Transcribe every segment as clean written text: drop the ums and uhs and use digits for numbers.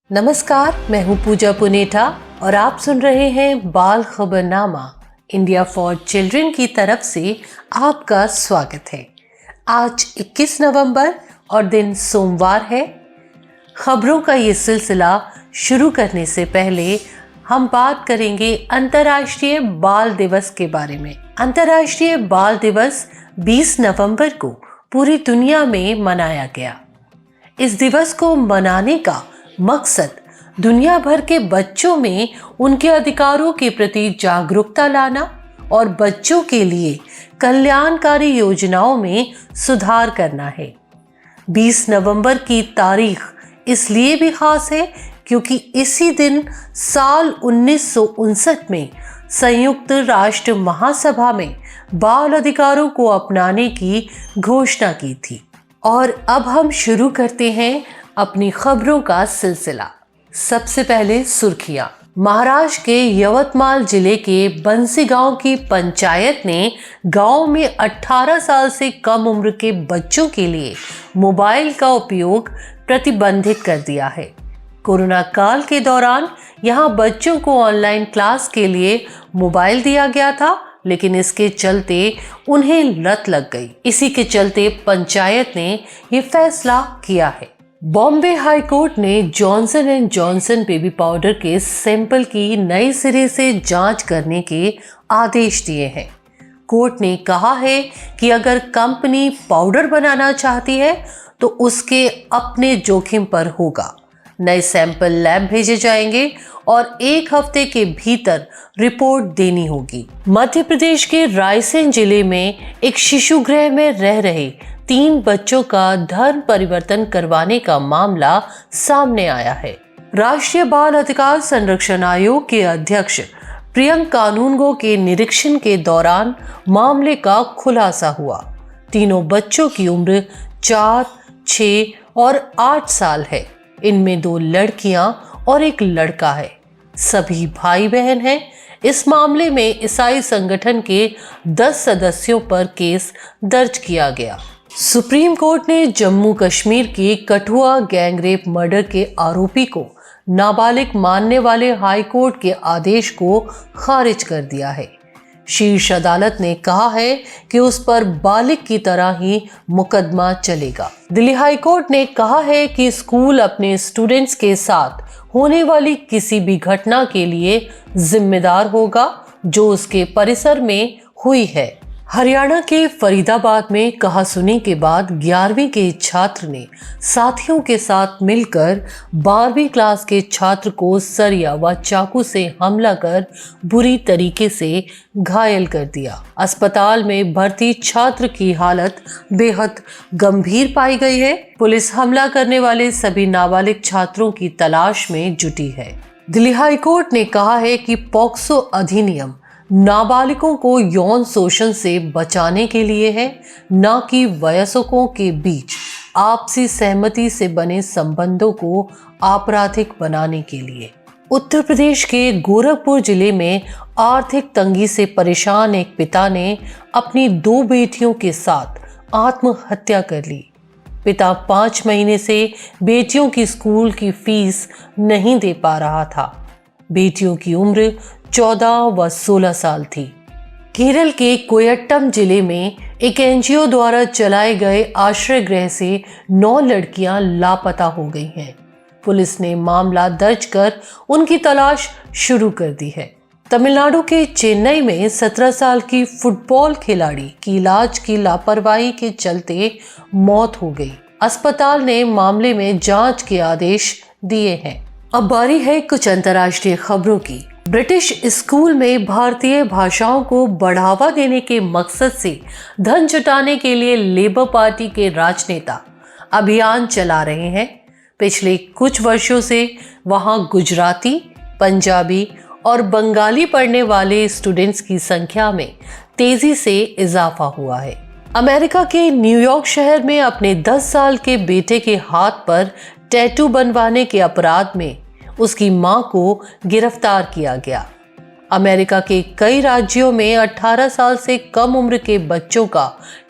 नमस्कार, मैं हूँ पूजा पुनेठा और आप सुन रहे हैं बाल खबरनामा इंडिया फॉर चिल्ड्रन की तरफ से आपका स्वागत है। आज 21 नवंबर और दिन सोमवार है। खबरों का ये सिलसिला शुरू करने से पहले हम बात करेंगे अंतर्राष्ट्रीय बाल दिवस के बारे में। अंतर्राष्ट्रीय बाल दिवस 20 नवंबर को पूरी दुनिया में मनाया गया। इस दिवस को मनाने का मकसद दुनिया भर के बच्चों में उनके अधिकारों के प्रति जागरूकता लाना और बच्चों के लिए कल्याणकारी योजनाओं में सुधार करना है। 20 नवंबर की तारीख इसलिए भी खास है क्योंकि इसी दिन साल 1959 में संयुक्त राष्ट्र महासभा में बाल अधिकारों को अपनाने की घोषणा की थी। और अब हम शुरू करते हैं अपनी खबरों का सिलसिला। सबसे पहले सुर्खियां। महाराष्ट्र के यवतमाल जिले के बंसी गांव की पंचायत ने गांव में 18 साल से कम उम्र के बच्चों के लिए मोबाइल का उपयोग प्रतिबंधित कर दिया है। कोरोना काल के दौरान यहां बच्चों को ऑनलाइन क्लास के लिए मोबाइल दिया गया था, लेकिन इसके चलते उन्हें लत लग गई। इसी के चलते पंचायत ने ये फैसला किया है। बॉम्बे हाई कोर्ट ने Johnson and Johnson baby powder के सैंपल की नए सिरे से जांच करने के आदेश दिए हैं। कोर्ट ने कहा है कि अगर कंपनी पाउडर बनाना चाहती है तो उसके अपने जोखिम पर होगा। नए सैंपल लैब भेजे जाएंगे और 1 हफ्ते के भीतर रिपोर्ट देनी होगी। मध्य प्रदेश के रायसेन जिले में एक शिशु गृह में रह रहे 3 बच्चों का धर्म परिवर्तन करवाने का मामला सामने आया है। राष्ट्रीय बाल अधिकार संरक्षण आयोग के अध्यक्ष प्रियंक कानूनगो के निरीक्षण के दौरान मामले का खुलासा हुआ। तीनों बच्चों की उम्र 4, 6 और 8 साल है। इनमें 2 लड़कियां और 1 लड़का है। सभी भाई बहन हैं। इस मामले में ईसाई संगठन के 10 सदस्यों पर केस दर्ज किया गया। सुप्रीम कोर्ट ने जम्मू कश्मीर की कठुआ गैंगरेप मर्डर के आरोपी को नाबालिग मानने वाले हाई कोर्ट के आदेश को खारिज कर दिया है। शीर्ष अदालत ने कहा है कि उस पर बालिग की तरह ही मुकदमा चलेगा। दिल्ली हाई कोर्ट ने कहा है कि स्कूल अपने स्टूडेंट्स के साथ होने वाली किसी भी घटना के लिए जिम्मेदार होगा जो उसके परिसर में हुई है। हरियाणा के फरीदाबाद में कहासुनी के बाद 11वीं के छात्र ने साथियों के साथ मिलकर 12वीं क्लास के छात्र को सरिया व चाकू से हमला कर बुरी तरीके से घायल कर दिया। अस्पताल में भर्ती छात्र की हालत बेहद गंभीर पाई गई है। पुलिस हमला करने वाले सभी नाबालिग छात्रों की तलाश में जुटी है। दिल्ली हाई कोर्ट ने कहा है कि पॉक्सो अधिनियम नाबालिगों को यौन शोषण से बचाने के लिए है, न कि वयस्कों के बीच आपसी सहमति से बने संबंधों को आपराधिक बनाने के लिए। उत्तर प्रदेश के गोरखपुर जिले में आर्थिक तंगी से परेशान एक पिता ने अपनी 2 बेटियों के साथ आत्महत्या कर ली। पिता 5 महीने से बेटियों की स्कूल की फीस नहीं दे पा रहा था। बेटियों की उम्र 14 व 16 साल थी। केरल के कोयट्टम जिले में एक एनजीओ द्वारा चलाए गए आश्रय गृह से 9 लड़कियां लापता हो गई हैं। पुलिस ने मामला दर्ज कर उनकी तलाश शुरू कर दी है। तमिलनाडु के चेन्नई में 17 साल की फुटबॉल खिलाड़ी की इलाज की लापरवाही के चलते मौत हो गई। अस्पताल ने मामले में जांच के आदेश दिए हैं। अब बारी है कुछ अंतर्राष्ट्रीय खबरों की। ब्रिटिश स्कूल में भारतीय भाषाओं को बढ़ावा देने के मकसद से धन जुटाने के लिए लेबर पार्टी के राजनेता अभियान चला रहे हैं। पिछले कुछ वर्षों से वहां गुजराती, पंजाबी और बंगाली पढ़ने वाले स्टूडेंट्स की संख्या में तेजी से इजाफा हुआ है। अमेरिका के न्यूयॉर्क शहर में अपने 10 साल के बेटे के हाथ पर टैटू बनवाने के अपराध में उसकी मां को गिरफ्तार किया गया। अमेरिका के कई राज्यों में 18 साल से कम उम्र के बच्चों का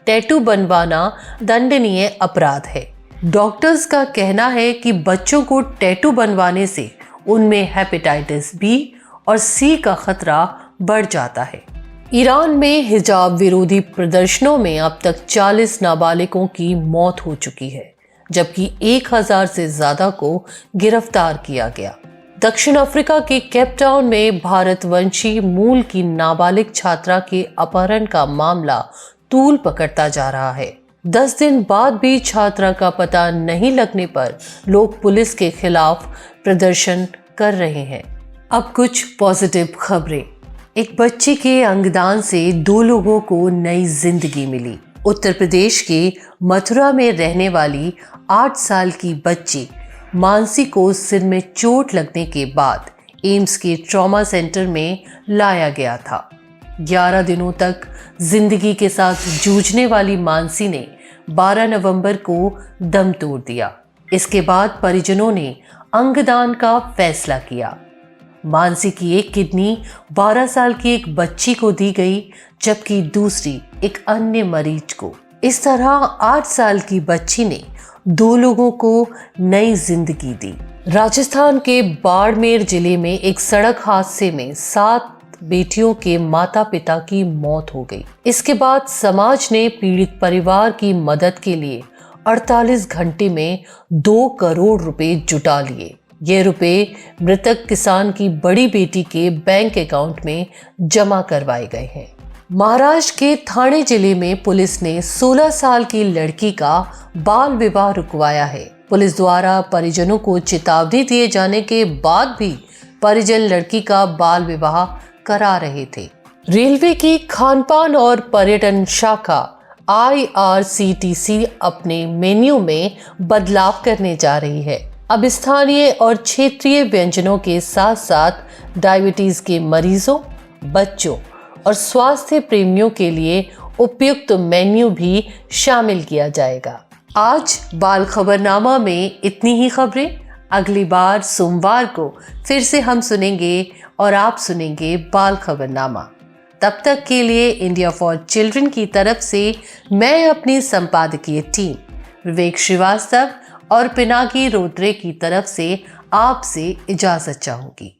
टैटू बनवाना दंडनीय अपराध है। डॉक्टर्स का कहना है कि बच्चों को टैटू बनवाने से उनमें हेपेटाइटिस बी और सी का खतरा बढ़ जाता है। ईरान में हिजाब विरोधी प्रदर्शनों में अब तक 40 नाबालिगों की मौत हो चुकी है, जबकि 1000 से ज्यादा को गिरफ्तार किया गया। दक्षिण अफ्रीका के केप टाउन में भारतवंशी मूल की नाबालिग छात्रा के अपहरण का मामला तूल पकड़ता जा रहा है। 10 दिन बाद भी छात्रा का पता नहीं लगने पर लोग पुलिस के खिलाफ प्रदर्शन कर रहे हैं। अब कुछ पॉजिटिव खबरें। एक बच्चे के अंगदान से 2 लोगों को नई जिंदगी मिली। उत्तर प्रदेश के मथुरा में रहने वाली 8 साल की बच्ची मानसी को सिर में चोट लगने के बाद एम्स के ट्रॉमा सेंटर में लाया गया था। 11 दिनों तक जिंदगी के साथ जूझने वाली मानसी ने 12 नवंबर को दम तोड़ दिया। इसके बाद परिजनों ने अंगदान का फैसला किया। मानसी की एक किडनी 12 साल की एक बच्ची को दी गई, जबकि दूसरी एक अन्य मरीज को। इस तरह 8 साल की बच्ची ने 2 लोगों को नई जिंदगी दी। राजस्थान के बाड़मेर जिले में एक सड़क हादसे में 7 बेटियों के माता पिता की मौत हो गई। इसके बाद समाज ने पीड़ित परिवार की मदद के लिए 48 घंटे में 2 करोड़ रुपए जुटा लिए। ये रुपए मृतक किसान की बड़ी बेटी के बैंक अकाउंट में जमा करवाए गए हैं। महाराष्ट्र के ठाणे जिले में पुलिस ने 16 साल की लड़की का बाल विवाह रुकवाया है। पुलिस द्वारा परिजनों को चेतावनी दिए जाने के बाद भी परिजन लड़की का बाल विवाह करा रहे थे। रेलवे की खानपान और पर्यटन शाखा IRCTC अपने मेन्यू में बदलाव करने जा रही है। अब स्थानीय और क्षेत्रीय व्यंजनों के साथ साथ डायबिटीज के मरीजों, बच्चों और स्वास्थ्य प्रेमियों के लिए उपयुक्त मेन्यू भी शामिल किया जाएगा। आज बाल खबरनामा में इतनी ही खबरें। अगली बार सोमवार को फिर से हम सुनेंगे और आप सुनेंगे बाल खबरनामा। तब तक के लिए इंडिया फॉर चिल्ड्रन की तरफ से मैं अपनी संपादकीय टीम विवेक श्रीवास्तव और पिनाकी रोत्रे की तरफ से आपसे इजाजत चाहूंगी।